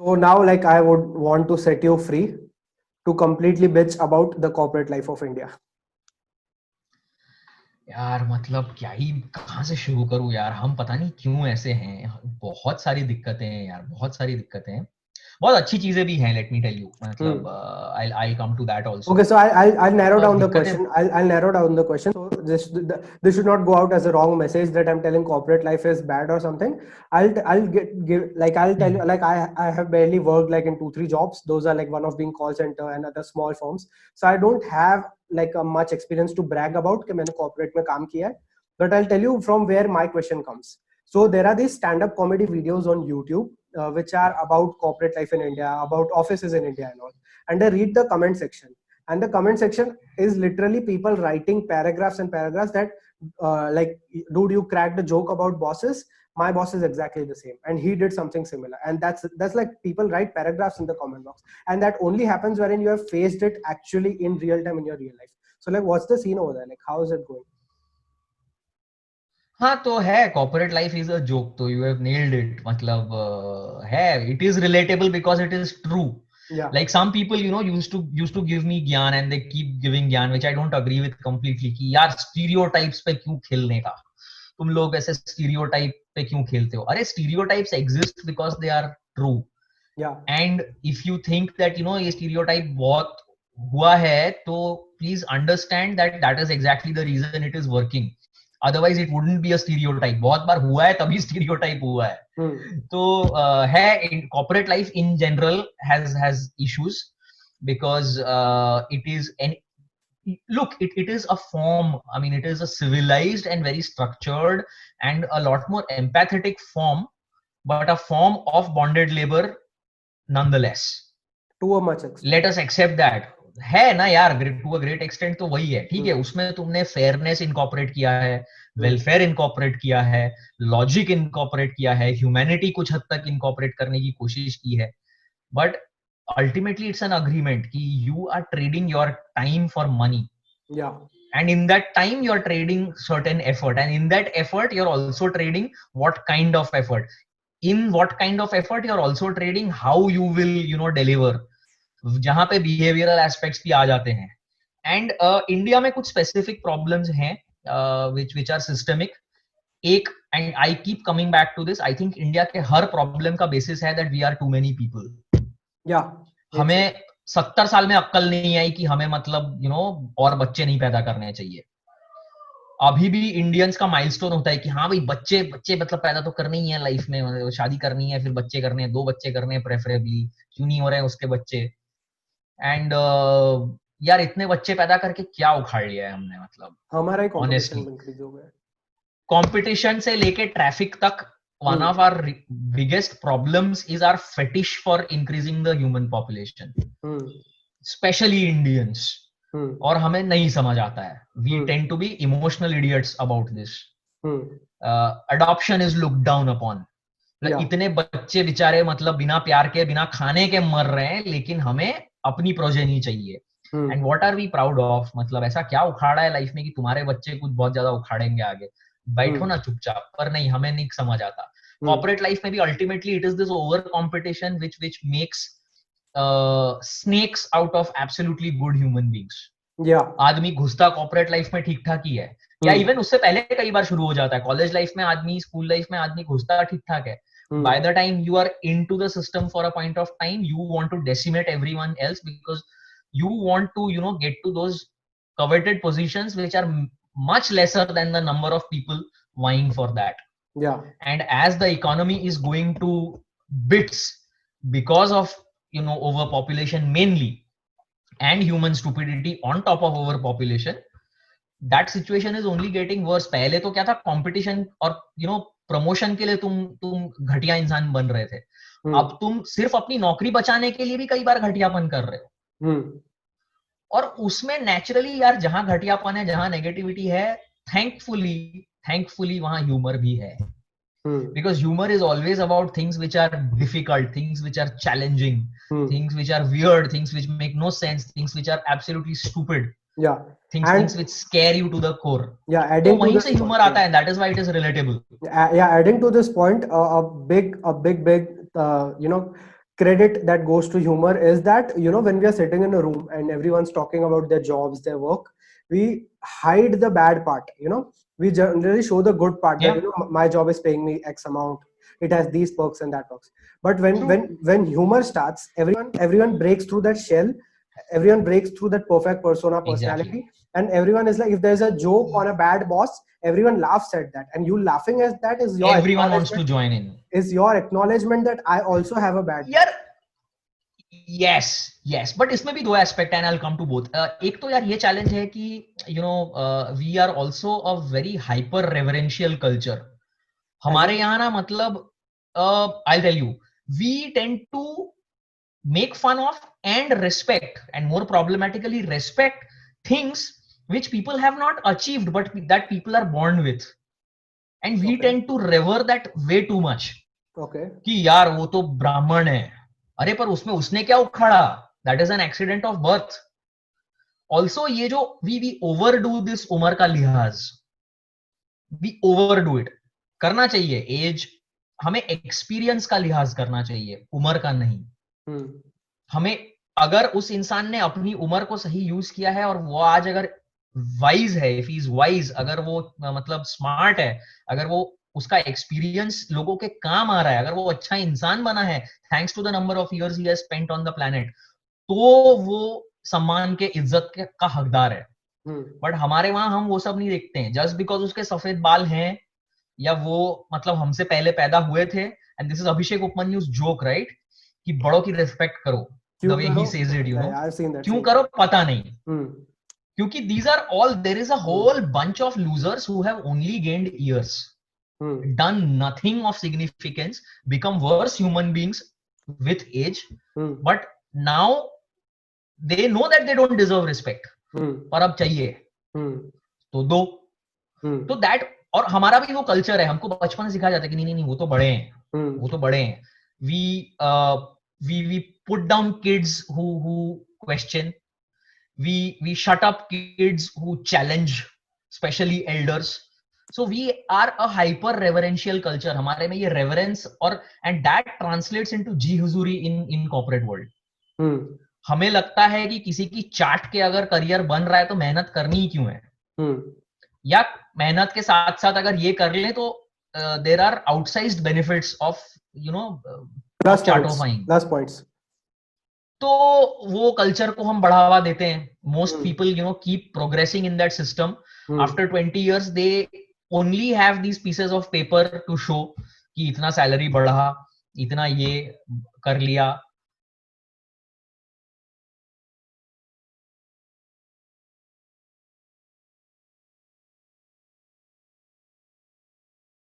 So now, like, I would want to set you free to completely bitch about the corporate life of India. यार मतलब क्या ही कहाँ से शुरू करूँ यार, हम पता नहीं क्यों ऐसे हैं, बहुत सारी दिक्कतें हैं यार, बहुत सारी दिक्कतें हैं, बहुत अच्छी चीजें भी हैं, लेट मी टेल यू, मतलब I'll come to that also. Okay, so I'll narrow down the दिक्कतें, question. I'll narrow down the question. So this should not go out as a wrong message that I'm telling corporate life is bad or something. I'll give like I'll tell you, like I have barely worked like in 2-3 jobs. Those are like one of being call center and other small firms. So I don't have like a much experience to brag about कि मैंने corporate में काम किया है. But I'll tell you from where my question comes. So there are these stand-up comedy videos on YouTube which are about corporate life in India, about offices in India and all. And I read the comment section, and the comment section is literally people writing paragraphs and paragraphs that like, dude, you cracked a joke about bosses. My boss is exactly the same and he did something similar. And that's like people write paragraphs in the comment box, and that only happens wherein you have faced it actually in real time in your real life. So like, what's the scene over there? Like, how is it going? हाँ तो है, corporate life is a joke, तो you have nailed it, मतलब है, it is relatable because it is true. Yeah. Like some people, you know, used to give me ज्ञान and they keep giving ज्ञान which I don't agree with completely, कि यार stereotypes पे क्यों खेलने का, तुम लोग ऐसे stereotype पे क्यों खेलते हो? अरे stereotypes exist because they are true. Yeah. And if you think that, you know, ये stereotype बहुत हुआ है, तो please understand that that is exactly the reason it is working. Otherwise it wouldn't be a stereotype. बहुत बार हुआ है तभी stereotype हुआ है. तो है, corporate life in general has issues because it is an, look, it is a form, I mean it is a civilized and very structured and a lot more empathetic form, but a form of bonded labor nonetheless. To a much extent. Let us accept that. है ना यार, to a great extent तो वही है, ठीक है, उसमें तुमने फेयरनेस इनकॉर्पोरेट किया है, वेलफेयर इनकॉर्पोरेट किया है, लॉजिक इनकॉर्पोरेट किया है, ह्यूमैनिटी कुछ हद तक इनकॉर्पोरेट करने की कोशिश की है, but ultimately it's an agreement कि you are trading your time for money. Yeah. And in that time you are trading certain effort, and in that effort you are also trading what kind of effort, in what kind of effort you are also trading how you will, you know, deliver, जहां पे behavioural aspects भी आ जाते हैं. And India में कुछ specific problems हैं which are systemic. एक, and I keep coming back to this, I think India के हर प्रॉब्लम का बेसिस है that we are too many people. हमें 70 साल में अक्कल नहीं आई कि हमें, मतलब यू नो, और बच्चे नहीं पैदा करने चाहिए. अभी भी इंडियंस का माइलस्टोन होता है कि हाँ भाई, बच्चे बच्चे मतलब पैदा तो करने ही है लाइफ में, मतलब शादी करनी है, फिर बच्चे करने हैं, 2 बच्चे करने हैं प्रेफरेबली, क्यों नहीं हो रहे हैं उसके बच्चे. एंड यार इतने बच्चे पैदा करके क्या उखाड़ लिया है हमने, मतलब हमारा ही कंपटीशन ऑनेस्टली इंक्रीज हो गया. कंपटीशन से लेके ट्रैफिक तक, one of our biggest problems is our fetish for increasing the human population, specially Indians. और हमें नहीं समझ आता है, we tend to be emotional idiots about this. Adoption is looked down upon. इतने बच्चे बेचारे, मतलब बिना प्यार के, बिना खाने के मर रहे हैं, लेकिन हमें अपनी प्रोजेनी चाहिए. And what are we proud of, मतलब ऐसा क्या उखाड़ा है लाइफ में कि तुम्हारे बच्चे कुछ बहुत ज्यादा उखाड़ेंगे आगे, बैठो ना चुपचाप. पर नहीं, हमें नहीं समझ आता. कॉर्पोरेट लाइफ में भी ultimately it is this over competition which makes snakes out of absolutely good human beings. आदमी घुसता कॉर्पोरेट लाइफ में ठीक ठाक ही है, या इवन उससे पहले कई बार शुरू हो जाता है. कॉलेज लाइफ में आदमी, स्कूल लाइफ में आदमी घुसता ठीक ठाक है. By the time you are into the system for a point of time, you want to decimate everyone else because you want to, you know, get to those coveted positions which are much lesser than the number of people vying for that. And as the economy is going to bits because of, you know, overpopulation mainly, and human stupidity on top of overpopulation, that situation is only getting worse. पहले तो क्या था, competition और you know promotion के लिए तुम घटिया इंसान बन रहे थे. अब तुम सिर्फ अपनी नौकरी बचाने के लिए भी कई बार घटियापन कर रहे हो. और उसमें नेचुरली यार, जहां घटियापन है, जहां नेगेटिविटी है, थैंकफुली वहां ह्यूमर भी है. Because humor is always about things which are difficult, things which are challenging, things which are weird, things which make no sense, things which are absolutely stupid. Things which scare you to the core. तो वहीं से humor आता है, that is why it is relatable. Adding to this point, a big you know, credit that goes to humor is that, you know, when we are sitting in a room and everyone's talking about their jobs, their work, we hide the bad part, you know. We generally show the good part, that, you know, my job is paying me X amount, it has these perks and that perks. But when humor starts, everyone breaks through that shell, everyone breaks through that perfect personality, and everyone is like, if there's a joke on a bad boss, everyone laughs at that, and you laughing at that is your everyone wants to join in, is your acknowledgement that I also have a bad yes, but इसमें भी दो aspect and I will come to both. एक तो यार ये challenge है कि you know we are also a very hyper reverential culture. हमारे यहाँ ना मतलब I tell you, we tend to make fun of and respect, and more problematically respect things which people have not achieved but that people are born with, and we tend to revere that way too much. कि यार वो तो ब्राह्मण है, अरे पर उसमें उसने क्या उखाड़ा, that is an accident of birth. Also ये जो we overdo this उम्र का लिहाज, we overdo it. करना चाहिए एज, हमें एक्सपीरियंस का लिहाज करना चाहिए, उम्र का नहीं. हमें अगर उस इंसान ने अपनी उम्र को सही यूज किया है और वो आज अगर वाइज है, इफ ही इज वाइज, अगर वो मतलब स्मार्ट है, अगर वो उसका एक्सपीरियंस लोगों के काम आ रहा है, अगर वो अच्छा इंसान बना है thanks to the number of years he has spent on the planet, तो वो सम्मान के इज्जत का हकदार है. बट हमारे वहां हम वो सब नहीं देखते हैं. जस्ट बिकॉज उसके सफेद बाल हैं या वो मतलब हमसे पहले पैदा हुए थे, and this is Abhishek Upamanyu's joke, right, कि बड़ों की रिस्पेक्ट करो, the way he says it, you know. I've seen that. क्यों करो पता नहीं. क्योंकि these are all, there is a whole bunch of losers who have only gained years, done nothing of significance, become worse human beings with age, but now they know that they don't deserve respect, पर अब चाहिए तो दो. तो that, और हमारा भी वो कल्चर है, हमको बचपन से सिखाया जाता है कि नहीं वो तो बड़े हैं, वो तो बड़े हैं. We put down kids who question, we shut up kids who challenge, especially elders. So we are a hyper reverential culture. हमारे में ये reverence और and that translates into ji हुजूरी in corporate world. हमें लगता है कि किसी की चाट के अगर करियर बन रहा है तो मेहनत करनी ही क्यों है, या मेहनत के साथ साथ अगर ये कर ले तो there are outsized benefits of, you know, plus points. तो वो कल्चर को हम बढ़ावा देते हैं. Most people, you know, keep progressing in that system. After 20 years they only have these pieces of paper two show कि इतना सैलरी बढ़ा, इतना ये कर लिया,